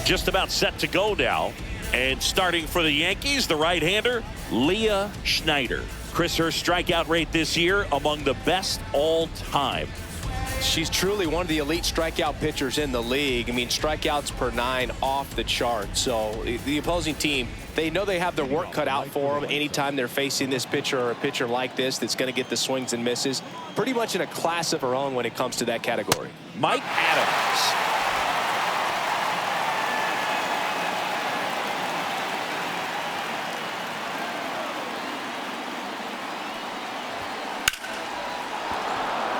Just about set to go now. And starting for the Yankees, the right-hander, Leah Schneider. Chris, her strikeout rate this year among the best all time. She's truly one of the elite strikeout pitchers in the league. I mean, strikeouts per 9 off the chart. So the opposing team, they know they have their work cut out for them anytime they're facing this pitcher or a pitcher like this that's going to get the swings and misses. Pretty much in a class of her own when it comes to that category. Mike Adams.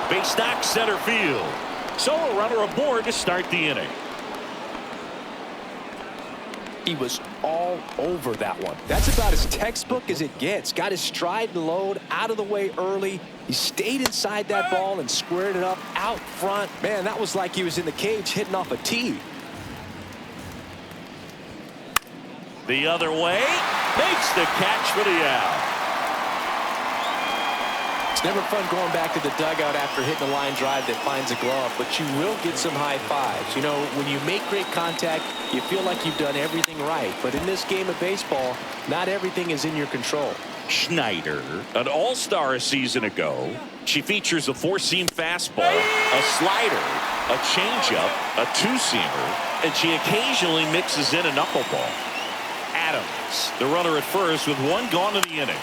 Base knock center field. So a runner aboard to start the inning. He was all over that one. That's about as textbook as it gets. Got his stride and load out of the way early. He stayed inside that ball and squared it up out front. Man, that was like he was in the cage hitting off a tee. The other way. Makes the catch for the out. It's never fun going back to the dugout after hitting a line drive that finds a glove, but you will get some high fives. You know, when you make great contact, you feel like you've done everything right. But in this game of baseball, not everything is in your control. Schneider, an all-star a season ago. She features a 4-seam fastball, a slider, a changeup, a 2-seamer, and she occasionally mixes in a knuckleball. Adams, the runner at first with 1 gone in the inning.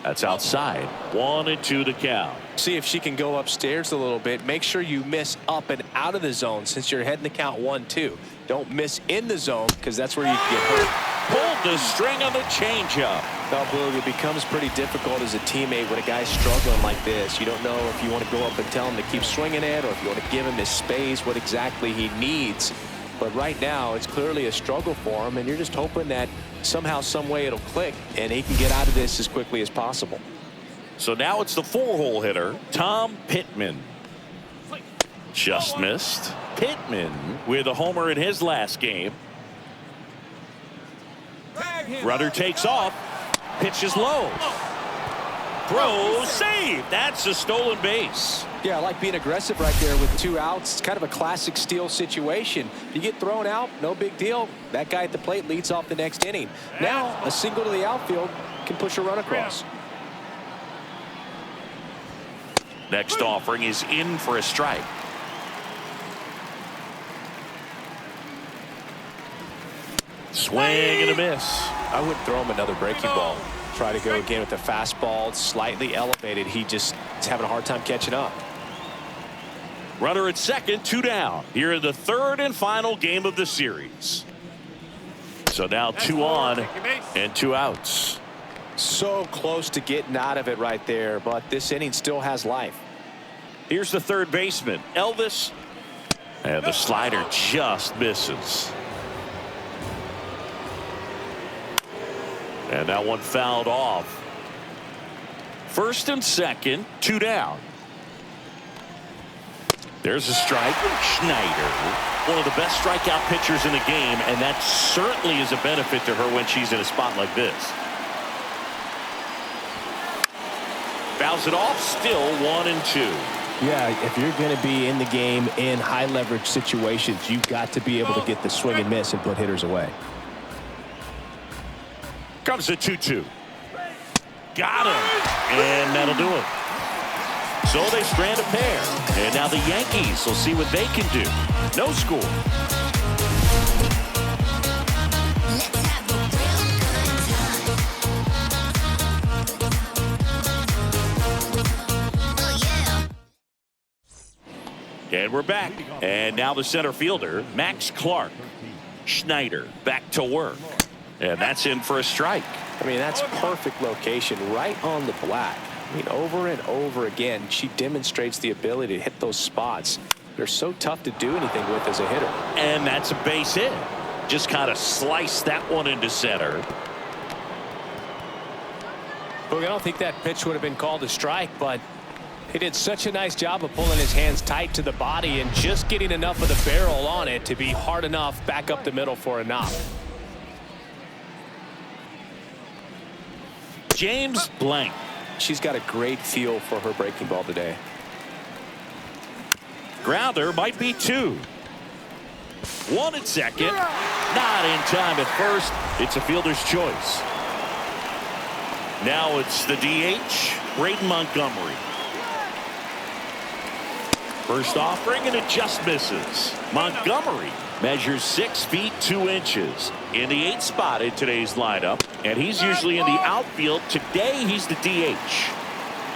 That's outside. 1-2 to count. See if she can go upstairs a little bit. Make sure you miss up and out of the zone since you're heading to count 1-2. Don't miss in the zone because that's where you can get hurt. Pulled the string on the changeup. Now, Boog, it becomes pretty difficult as a teammate when a guy's struggling like this. You don't know if you want to go up and tell him to keep swinging it or if you want to give him his space, what exactly he needs. But right now, it's clearly a struggle for him, and you're just hoping that somehow, some way it'll click, and he can get out of this as quickly as possible. So now it's the 4-hole hitter, Tom Pittman. Just missed. Pittman with a homer in his last game. Runner takes off. Pitch is low. Throw, save. That's a stolen base. Yeah, I like being aggressive right there with 2 outs. It's kind of a classic steal situation. You get thrown out, no big deal. That guy at the plate leads off the next inning. Now, a single to the outfield can push a run across. Next offering is in for a strike. Swing and a miss. I wouldn't throw him another breaking ball. Try to go again with the fastball, slightly elevated. He just is having a hard time catching up. Runner at second, 2 down. Here in the 3rd and final game of the series. So now 2 on and 2 outs. So close to getting out of it right there, but this inning still has life. Here's the 3rd baseman, Elvis. And the slider just misses. And that one fouled off. 1st and 2nd, 2 down. There's a strike. Schneider, one of the best strikeout pitchers in the game, and that certainly is a benefit to her when she's in a spot like this. Fouls it off, still 1-2. Yeah, if you're going to be in the game in high leverage situations, you've got to be able to get the swing and miss and put hitters away. Comes a 2-2. Got him. And that'll do it. So they strand a pair. And now the Yankees will see what they can do. No score. Let's have a real good time. Oh, yeah. And we're back. And now the center fielder, Max Clark. Schneider back to work. And that's in for a strike. I mean, that's perfect location right on the black. I mean, over and over again, she demonstrates the ability to hit those spots. They're so tough to do anything with as a hitter. And that's a base hit. Just kind of sliced that one into center. Look, I don't think that pitch would have been called a strike, but he did such a nice job of pulling his hands tight to the body and just getting enough of the barrel on it to be hard enough back up the middle for a knock. James Blank She's got a great feel for her breaking ball today. Grounder might be 2. 1 at second. Not in time at first. It's a fielder's choice. Now it's the DH, Braden Montgomery. First offering, and it just misses. Montgomery measures 6 feet 2 inches in the 8th spot in today's lineup, and he's usually in the outfield. Today he's the DH.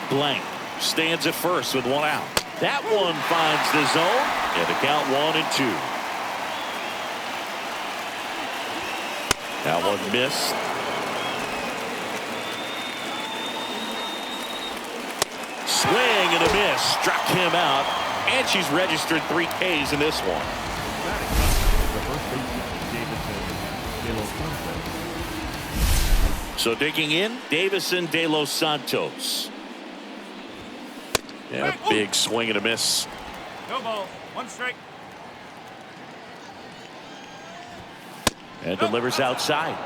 Blank stands at first with 1 out. That one finds the zone, and the count 1-2. That one missed. Swing and a miss, struck him out, and she's registered 3 Ks in this one. So digging in, Davison De Los Santos. Yeah, big swing and a miss. No ball, 1 strike. And delivers outside.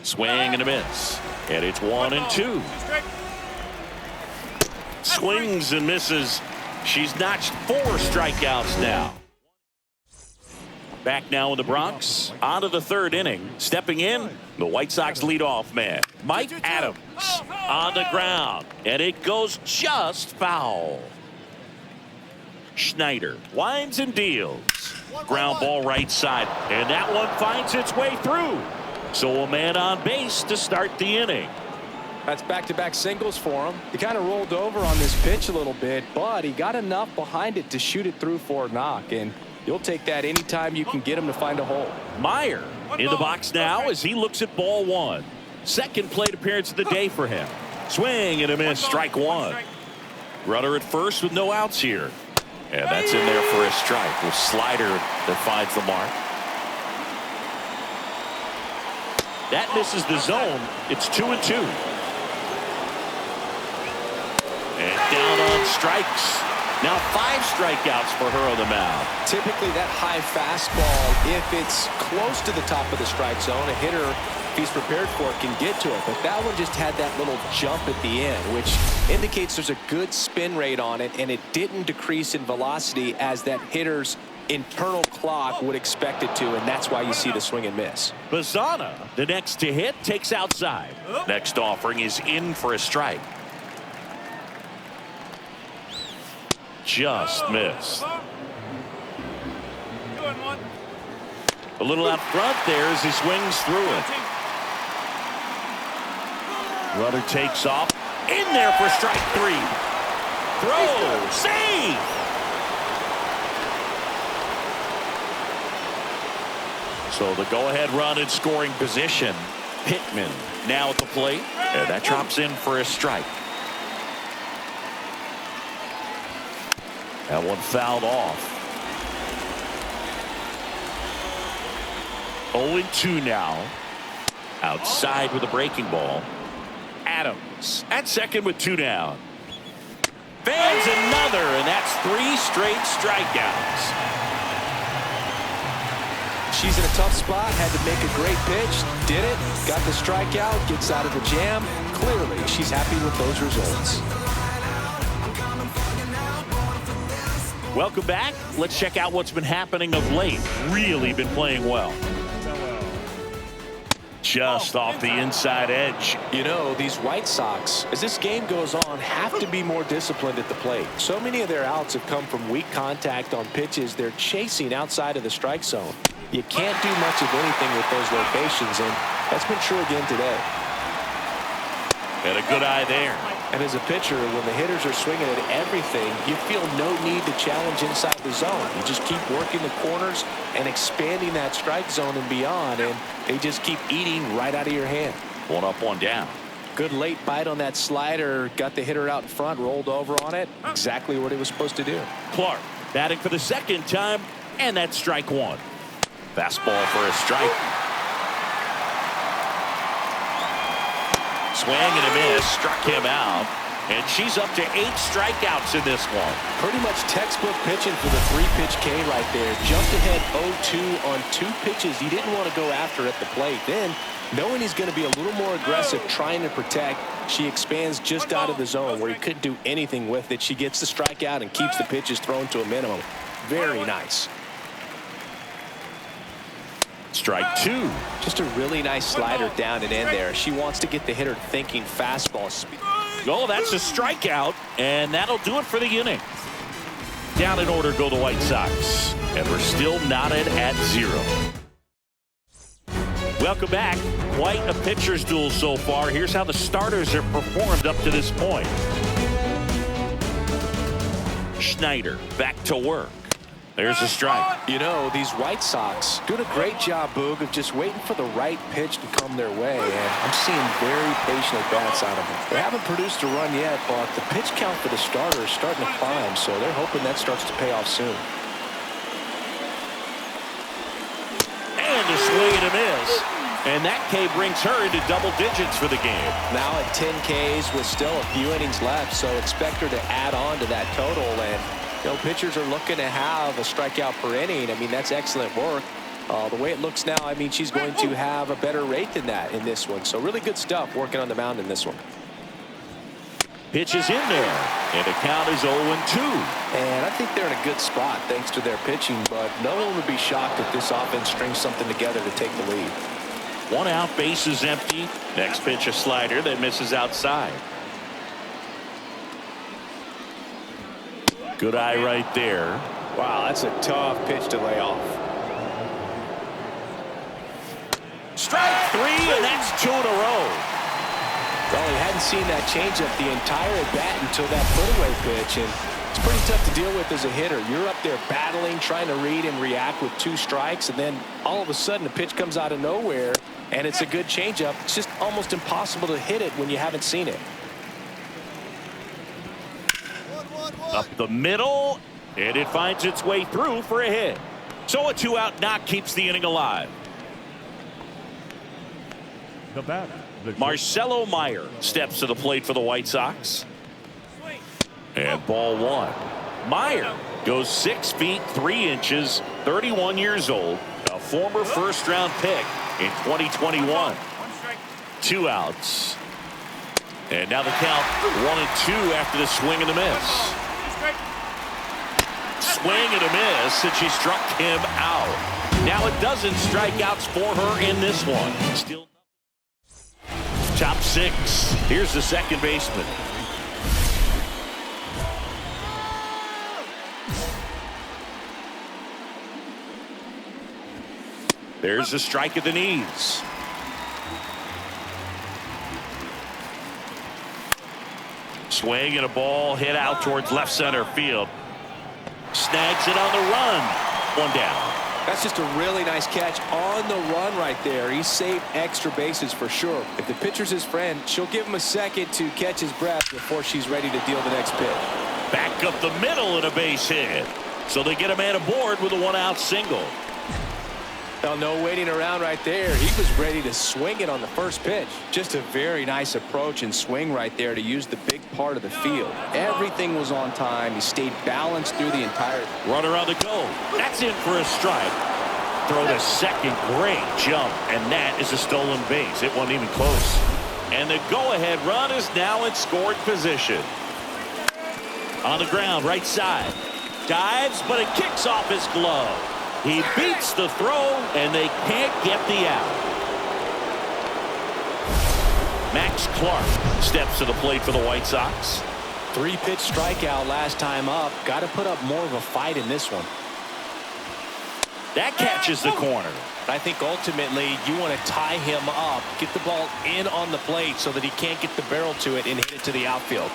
Swing and a miss. And it's 1-2. Swings and misses. She's notched 4 strikeouts now. Back now in the Bronx. On to the 3rd inning. Stepping in, the White Sox leadoff man, Mike Adams, on the ground. And it goes just foul. Schneider winds and deals. Ground ball right side. And that one finds its way through. So a man on base to start the inning. That's back-to-back singles for him. He kind of rolled over on this pitch a little bit, but he got enough behind it to shoot it through for a knock. And you'll take that anytime you can get him to find a hole. Meyer in the box now as he looks at ball 1. Second plate appearance of the day for him. Swing and a miss, strike 1. Runner at first with no outs here. And that's in there for a strike. With slider that finds the mark. That misses the zone. It's 2-2. And down on strikes. Now 5 strikeouts for her on the mound. Typically that high fastball, if it's close to the top of the strike zone, a hitter, if he's prepared for it, can get to it. But that one just had that little jump at the end, which indicates there's a good spin rate on it, and it didn't decrease in velocity as that hitter's internal clock would expect it to, and that's why you see the swing and miss. Bazana, the next to hit, takes outside. Next offering is in for a strike. Just missed. A little out front there as he swings through it. Runner takes off. In there for strike 3. Throw. Save. So the go-ahead run in scoring position. Pittman now at the plate. And that drops in for a strike. That one fouled off. 0-2 now. Outside with a breaking ball. Adams at second with 2 down. Fans another, and that's 3 straight strikeouts. She's in a tough spot, had to make a great pitch, did it, got the strikeout, gets out of the jam. Clearly, she's happy with those results. Welcome back. Let's check out what's been happening of late. Really been playing well. Just off the inside edge. You know, these White Sox, as this game goes on, have to be more disciplined at the plate. So many of their outs have come from weak contact on pitches they're chasing outside of the strike zone. You can't do much of anything with those locations, and that's been true again today. And a good eye there. And as a pitcher, when the hitters are swinging at everything, you feel no need to challenge inside the zone. You just keep working the corners and expanding that strike zone and beyond, and they just keep eating right out of your hand. 1 up, 1 down. Good late bite on that slider. Got the hitter out in front, rolled over on it. Exactly what he was supposed to do. Clark batting for the 2nd time, and that's strike 1. Fastball for a strike. Swing and a miss, struck him out. And she's up to 8 strikeouts in this one. Pretty much textbook pitching for the 3-pitch K right there. Jumped ahead 0-2 on 2 pitches he didn't want to go after at the plate. Then, knowing he's going to be a little more aggressive trying to protect, she expands just out of the zone where he couldn't do anything with it. She gets the strikeout and keeps the pitches thrown to a minimum. Very nice. Strike 2. Just a really nice slider down and in there. She wants to get the hitter thinking fastball speed. Oh, that's a strikeout, and that'll do it for the inning. Down in order go the White Sox, and we're still knotted at 0. Welcome back. Quite a pitcher's duel so far. Here's how the starters have performed up to this point. Schneider back to work. There's a strike. You know, these White Sox doing a great job, Boog, of just waiting for the right pitch to come their way. And I'm seeing very patient at-bats out of them. They haven't produced a run yet, but the pitch count for the starter is starting to climb, so they're hoping that starts to pay off soon. And a swing and a miss. And that K brings her into double digits for the game. Now at 10 Ks with still a few innings left, so expect her to add on to that total. And you know, pitchers are looking to have a strikeout per inning. I mean, that's excellent work. The way it looks now, I mean, she's going to have a better rate than that in this one. So really good stuff working on the mound in this one. Pitch is in there, and the count is 0-2. And I think they're in a good spot thanks to their pitching, but no one would be shocked if this offense strings something together to take the lead. 1 out, base is empty. Next pitch, a slider that misses outside. Good eye right there. Wow, that's a tough pitch to lay off. Strike 3, and that's 2 in a row. Well, he hadn't seen that changeup the entire at bat until that put-away pitch, and it's pretty tough to deal with as a hitter. You're up there battling, trying to read and react with 2 strikes, and then all of a sudden a pitch comes out of nowhere, and it's a good changeup. It's just almost impossible to hit it when you haven't seen it. Up the middle, and it finds its way through for a hit. So a 2-out knock keeps the inning alive. The batter. Marcelo Meyer steps to the plate for the White Sox. And ball 1. Meyer goes 6 feet 3 inches, 31 years old, a former first-round pick in 2021. 2 outs. And now the count 1-2 after the swing and the miss. Swing and a miss, and she struck him out. Now a dozen strikeouts for her in this one. Still top 6. Here's the second baseman. There's a strike at the knees. Swing and a ball hit out towards left center field. Snags it on the run. 1 down. That's just a really nice catch on the run right there. He saved extra bases for sure. If the pitcher's his friend, she'll give him a second to catch his breath before she's ready to deal the next pitch. Back up the middle and a base hit. So they get a man aboard with a 1-out single. Well, no waiting around right there. He was ready to swing it on the first pitch. Just a very nice approach and swing right there to use the big part of the field. Everything was on time. He stayed balanced through the entire. Runner on the go. That's in for a strike. Throw to second. Great jump. And that is a stolen base. It wasn't even close. And the go-ahead run is now in scoring position. On the ground, right side. Dives, but it kicks off his glove. He beats the throw, and they can't get the out. Max Clark steps to the plate for the White Sox. 3-pitch strikeout last time up. Got to put up more of a fight in this one. That catches the corner. I think ultimately you want to tie him up, get the ball in on the plate so that he can't get the barrel to it and hit it to the outfield.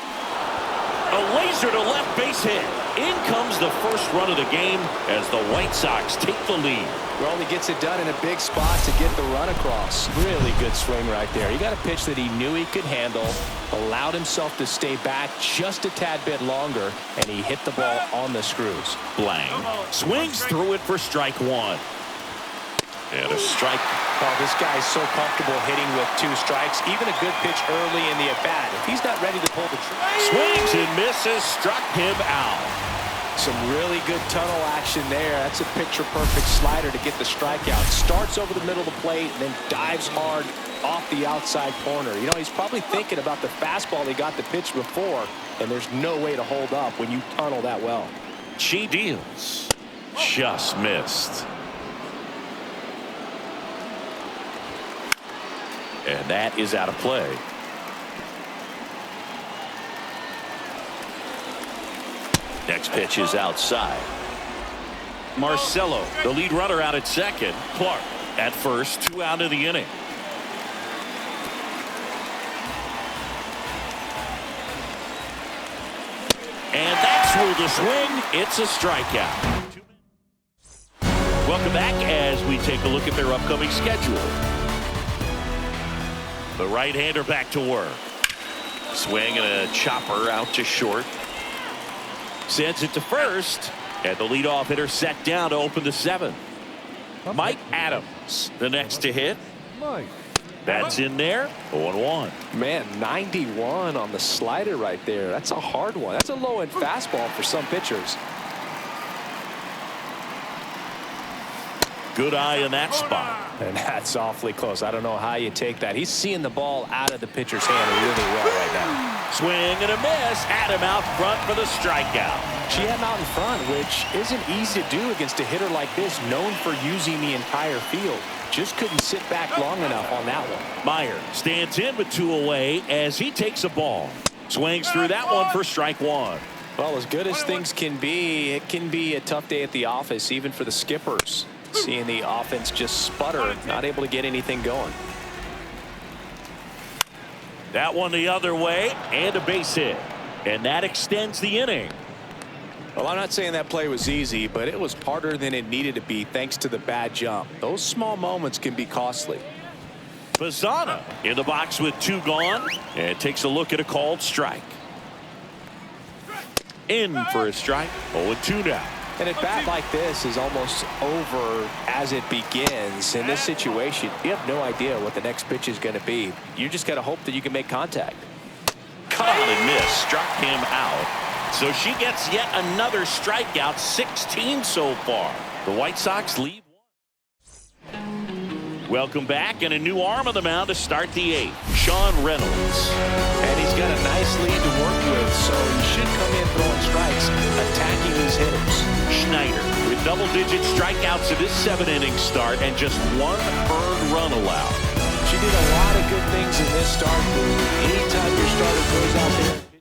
A laser to left base hit. In comes the first run of the game as the White Sox take the lead. Well, he gets it done in a big spot to get the run across. Really good swing right there. He got a pitch that he knew he could handle, allowed himself to stay back just a tad bit longer, and he hit the ball on the screws. Blank swings through it for strike 1. And a strike. Oh, this guy's so comfortable hitting with 2 strikes. Even a good pitch early in the at-bat. If he's not ready to pull the trigger. Swings and misses, struck him out. Some really good tunnel action there. That's a picture-perfect slider to get the strikeout. Starts over the middle of the plate and then dives hard off the outside corner. You know, he's probably thinking about the fastball he got the pitch before, and there's no way to hold up when you tunnel that well. She deals. Just missed. And that is out of play. Next pitch is outside. Marcelo, the lead runner, out at second. Clark at first, 2 out of the inning. And that's through the swing. It's a strikeout. Welcome back as we take a look at their upcoming schedule. The right-hander back to work. Swing and a chopper out to short. Sends it to first. And the leadoff hitter set down to open the 7th. Mike Adams, the next to hit. That's in there. 0-1. Man, 91 on the slider right there. That's a hard one. That's a low-end fastball for some pitchers. Good eye in that spot. And that's awfully close. I don't know how you take that. He's seeing the ball out of the pitcher's hand really well right now. Swing and a miss. Adam out front for the strikeout. She had him out in front, which isn't easy to do against a hitter like this, known for using the entire field. Just couldn't sit back long enough on that one. Meyer stands in with 2 away as he takes a ball. Swings through that one for strike 1. Well, as good as things can be, it can be a tough day at the office, even for the skippers. Seeing the offense just sputter, not able to get anything going. That one the other way, and a base hit. And that extends the inning. Well, I'm not saying that play was easy, but it was harder than it needed to be thanks to the bad jump. Those small moments can be costly. Bazzana in the box with 2 gone, and takes a look at a called strike. In for a strike. 0-2 now. An at-bat like this is almost over as it begins. In this situation, you have no idea what the next pitch is going to be. You just got to hope that you can make contact. Caught and missed. Struck him out. So she gets yet another strikeout. 16 so far. The White Sox lead. Welcome back, and a new arm on the mound to start the 8th. Sean Reynolds. And he's got a nice lead to work with, so he should come in throwing strikes, attacking these hitters. Schneider with double-digit strikeouts in this 7-inning start and just 1 earned run allowed. She did a lot of good things in this start. Anytime your starter goes out there